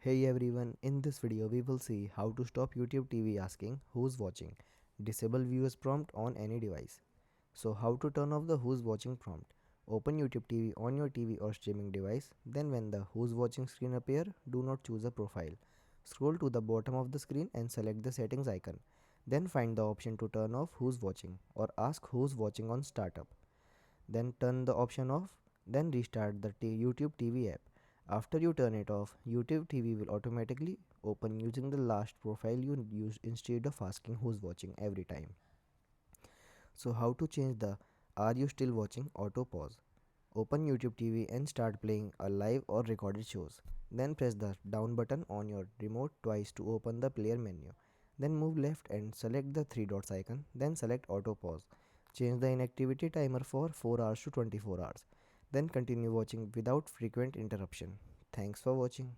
Hey everyone, in this video we will see how to stop YouTube TV asking who's watching. Disable viewers prompt on any device. So how to turn off the who's watching prompt. Open YouTube TV on your TV or streaming device. Then when the who's watching screen appear, do not choose a profile. Scroll to the bottom of the screen and select the settings icon. Then find the option to turn off who's watching or ask who's watching on startup. Then turn the option off, then restart the YouTube TV app. After you turn it off, YouTube TV will automatically open using the last profile you used instead of asking who's watching every time. So how to change the "Are you still watching" auto pause? Open YouTube TV and start playing a live or recorded shows. Then press the down button on your remote twice to open the player menu. Then move left and select the three dots icon. Then select auto pause. Change the inactivity timer for 4 hours to 24 hours. Then continue watching without frequent interruption. Thanks for watching.